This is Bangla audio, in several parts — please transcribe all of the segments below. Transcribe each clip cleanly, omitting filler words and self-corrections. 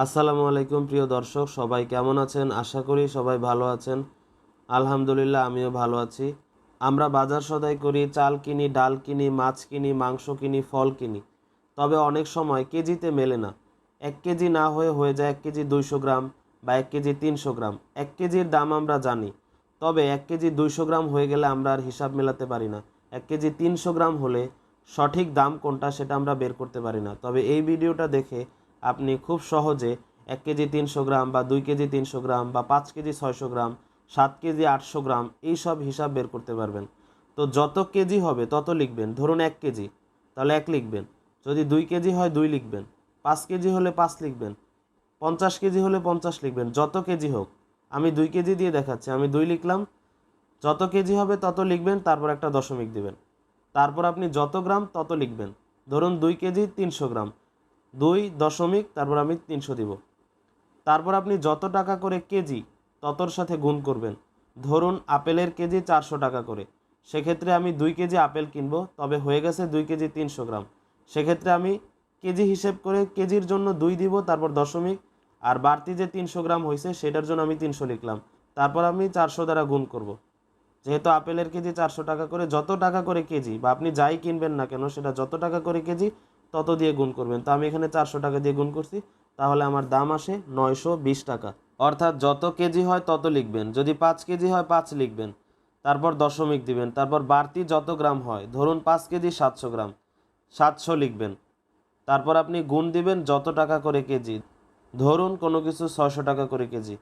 আসসালামু আলাইকুম প্রিয় দর্শক, সবাই কেমন আছেন? আশা করি সবাই ভালো আছেন। আলহামদুলিল্লাহ, আমিও ভালো আছি। আমরা বাজার সদাই করি, চাল কিনি, ডাল কিনি, মাছ কিনি, মাংস কিনি, ফল কিনি। তবে অনেক সময় কেজিতে মেলে না। ১ কেজি না হয়ে যায় ১ কেজি ২০০ গ্রাম বা ১ কেজি ৩০০ গ্রাম। ১ কেজির দাম আমরা জানি, তবে ১ কেজি ২০০ গ্রাম হয়ে গেলে আমরা আর হিসাব মেলাতে পারি না। ১ কেজি ৩০০ গ্রাম হলে সঠিক দাম কোনটা সেটা আমরা বের করতে পারি না। তবে এই ভিডিওটা দেখে আপনি খুব সহজে ১ কেজি ৩০০ গ্রাম বা ২ কেজি ৩০০ গ্রাম বা ৫ কেজি ৬০০ গ্রাম, ৭ কেজি ৮০০ গ্রাম এইসব হিসাব বের করতে পারবেন। তো যত কেজি হবে তত লিখবেন। ধরুন ১ কেজি, তাহলে ১ লিখবেন। যদি ২ কেজি হয় ২ লিখবেন। ৫ কেজি হলে ৫ লিখবেন। ৫০ কেজি হলে ৫০ লিখবেন। যত কেজি হোক, আমি ২ কেজি দিয়ে দেখাচ্ছি। আমি ২ লিখলাম। যত কেজি হবে তত লিখবেন, তারপর একটা দশমিক দিবেন। তারপর আপনি যত গ্রাম তত লিখবেন। ধরুন ২ কেজি ৩০০ গ্রাম, ২ দশমিক, তারপর আমি ৩০০ দিব। তারপর আপনি যত টাকা করে কেজি ততর সাথে গুণ করবেন। ধরুন আপেলের কেজি ৪০০ টাকা করে, সেক্ষেত্রে আমি ২ কেজি আপেল কিনবো, তবে হয়ে গেছে ২ কেজি ৩০০ গ্রাম। সেক্ষেত্রে আমি কেজি হিসেব করে কেজির জন্য ২ দিব, তারপর দশমিক, আর বাড়তি যে ৩০০ গ্রাম হয়েছে সেটার জন্য আমি ৩০০ লিখলাম। তারপর আমি ৪০০ দ্বারা গুণ করব। যেহেতু আপেলের কেজি ৪০০ টাকা করে, যত টাকা করে কেজি বা আপনি যাই কিনবেন না কেন সেটা যত টাকা করে কেজি তত দিয়ে গুণ করবেন। তো আমি এখানে ৪০০ টাকা দিয়ে গুণ করছি, তাহলে আমার দাম আসে ৯২০ টাকা। অর্থাৎ যত কেজি হয় তত লিখবেন। যদি ৫ কেজি হয় ৫ লিখবেন, তারপর দশমিক দিবেন। তারপর বাড়তি যত গ্রাম হয়, ধরুন ৫ কেজি ৭০০ গ্রাম, ৭০০ লিখবেন। তারপর আপনি গুণ দিবেন যত টাকা করে কেজি। ধরুন কোনো কিছু ৬০০ টাকা করে কেজি,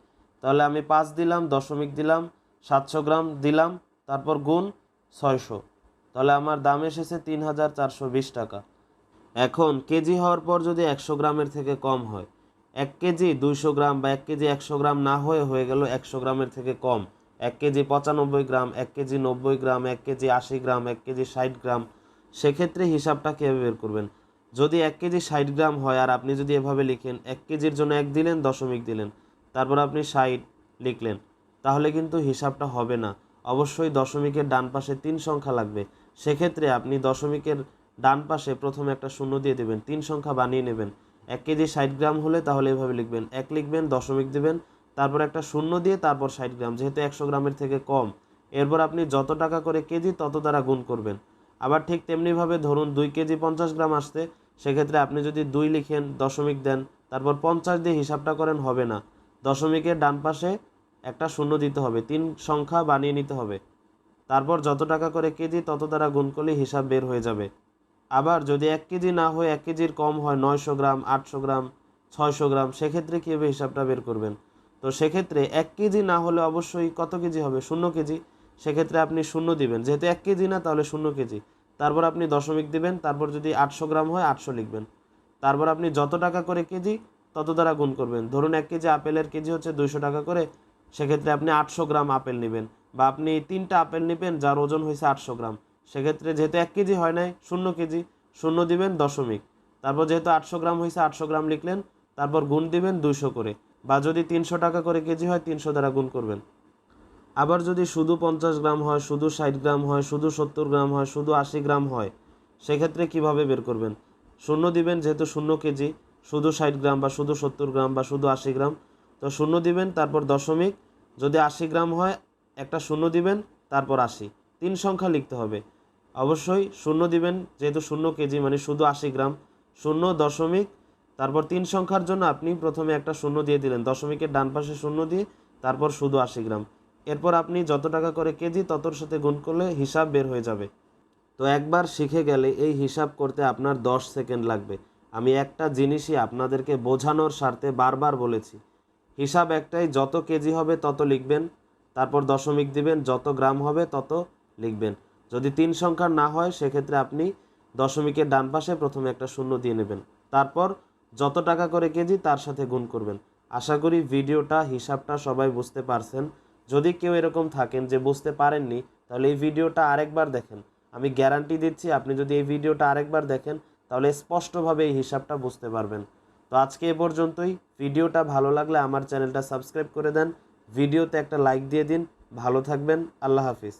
তাহলে আমি ৫ দিলাম, দশমিক দিলাম, ৭০০ গ্রাম দিলাম, তারপর গুণ ৬০০, তাহলে আমার দাম এসেছে ৩,৪২০ টাকা। এখন কেজি হওয়ার পর যদি ১০০ গ্রামের থেকে কম হয়, ১ কেজি ২০০ গ্রাম বা ১ কেজি ১০০ গ্রাম না হয়ে গেল ১০০ গ্রামের থেকে কম, ১ কেজি ৯৫ গ্রাম, ১ কেজি ৯০ গ্রাম, ১ কেজি ৮০ গ্রাম, ১ কেজি ৬০ গ্রাম, সেক্ষেত্রে হিসাবটা কীভাবে বের করবেন? যদি ১ কেজি ৬০ গ্রাম হয় আর আপনি যদি এভাবে লিখেন, ১ কেজির জন্য ১ দিলেন, দশমিক দিলেন, তারপর আপনি ৬০ লিখলেন, তাহলে কিন্তু হিসাবটা হবে না। অবশ্যই দশমিকের ডান পাশে ৩ সংখ্যা লাগবে। সেক্ষেত্রে আপনি দশমিকের ডান পাশে প্রথমে একটা শূন্য দিয়ে দেবেন, ৩ সংখ্যা বানিয়ে নেবেন। ১ কেজি ৬০ গ্রাম হলে তাহলে এভাবে লিখবেন, ১ লিখবেন, দশমিক দিবেন, তারপর একটা শূন্য দিয়ে তারপর ৬০ গ্রাম, যেহেতু ১০০ গ্রামের থেকে কম। এরপর আপনি যত টাকা করে কেজি তত দ্বারা গুণ করবেন। আবার ঠিক তেমনিভাবে ধরুন ২ কেজি ৫০ গ্রাম আসছে, সেক্ষেত্রে আপনি যদি ২ লিখেন, দশমিক দেন, তারপর ৫০ দিয়ে হিসাবটা করেন, হবে না। দশমিকের ডান পাশে একটা শূন্য দিতে হবে, ৩ সংখ্যা বানিয়ে নিতে হবে। তারপর যত টাকা করে কেজি তত দ্বারা গুণ করলে হিসাব বের হয়ে যাবে। আবার যদি ১ কেজি না হয়ে ১ কেজির কম হয়, ৯০০ গ্রাম, ৮০০ গ্রাম, ৬০০ গ্রাম, সেক্ষেত্রে কীভাবে হিসাবটা বের করবেন? তো সেক্ষেত্রে ১ কেজি না হলে অবশ্যই কত কেজি হবে? ০ কেজি। সেক্ষেত্রে আপনি শূন্য দিবেন, যেহেতু ১ কেজি না তাহলে ০ কেজি। তারপর আপনি দশমিক দিবেন, তারপর যদি ৮০০ গ্রাম হয় ৮০০ লিখবেন। তারপর আপনি যত টাকা করে কেজি তত দ্বারা গুণ করবেন। ধরুন ১ কেজি আপেলের কেজি হচ্ছে ২০০ টাকা করে, সেক্ষেত্রে আপনি ৮০০ গ্রাম আপেল নেবেন, বা আপনি ৩টা আপেল নেবেন যার ওজন হয়েছে ৮০০ গ্রাম। সেক্ষেত্রে যেহেতু ১ কেজি হয় নাই, ০ কেজি, শূন্য দিবেন, দশমিক, তারপর যেহেতু ৮০০ গ্রাম হয়েছে ৮০০ গ্রাম লিখলেন, তারপর গুণ দিবেন ২০০ করে, বা যদি ৩০০ টাকা করে কেজি হয় ৩০০ দ্বারা গুণ করবেন। আবার যদি শুধু ৫০ গ্রাম হয়, শুধু ৬০ গ্রাম হয়, শুধু ৭০ গ্রাম হয়, শুধু ৮০ গ্রাম হয়, সেক্ষেত্রে কিভাবে বের করবেন? শূন্য দিবেন, যেহেতু ০ কেজি, শুধু ৬০ গ্রাম বা শুধু ৭০ গ্রাম বা শুধু ৮০ গ্রাম, তো শূন্য দিবেন, তারপর দশমিক, যদি ৮০ গ্রাম হয় একটা শূন্য দিবেন, তারপর ৮০, ৩ সংখ্যা লিখতে হবে। অবশ্যই শূন্য দিবেন, যেহেতু ০ কেজি মানে শুধু ৮০ গ্রাম, শূন্য, দশমিক, তারপর ৩ সংখ্যার জন্য আপনি প্রথমে একটা শূন্য দিয়ে দিলেন, দশমিকের ডান পাশে শূন্য দিয়ে, তারপর শুধু ৮০ গ্রাম। এরপর আপনি যত টাকা করে কেজি ততর সাথে গুণ করলে হিসাব বের হয়ে যাবে। তো একবার শিখে গেলে এই হিসাব করতে আপনার ১০ সেকেন্ড লাগবে। আমি একটা জিনিসই আপনাদেরকে বোঝানোর স্বার্থে বারবার বলেছি, হিসাব একটাই, যত কেজি হবে তত লিখবেন, তারপর দশমিক দিবেন, যত গ্রাম হবে তত লিখবেন। যদি ৩ সংখ্যার না হয় সেক্ষেত্রে আপনি দশমিকের ডান পাশে প্রথমে একটা শূন্য দিয়ে নেবেন, তারপর যত টাকা করে কেজি তার সাথে গুণ করবেন। আশা করি ভিডিওটা, হিসাবটা সবাই বুঝতে পারছেন। যদি কেউ এরকম থাকেন যে বুঝতে পারেননি, তাহলে এই ভিডিওটা আরেকবার দেখেন। আমি গ্যারান্টি দিচ্ছি আপনি যদি এই ভিডিওটা আরেকবার দেখেন তাহলে স্পষ্টভাবে এই হিসাবটা বুঝতে পারবেন। তো আজকে এ পর্যন্তই। ভিডিওটা ভালো লাগলে আমার চ্যানেলটা সাবস্ক্রাইব করে দেন, ভিডিওতে একটা লাইক দিয়ে দিন। ভালো থাকবেন। আল্লাহ হাফিজ।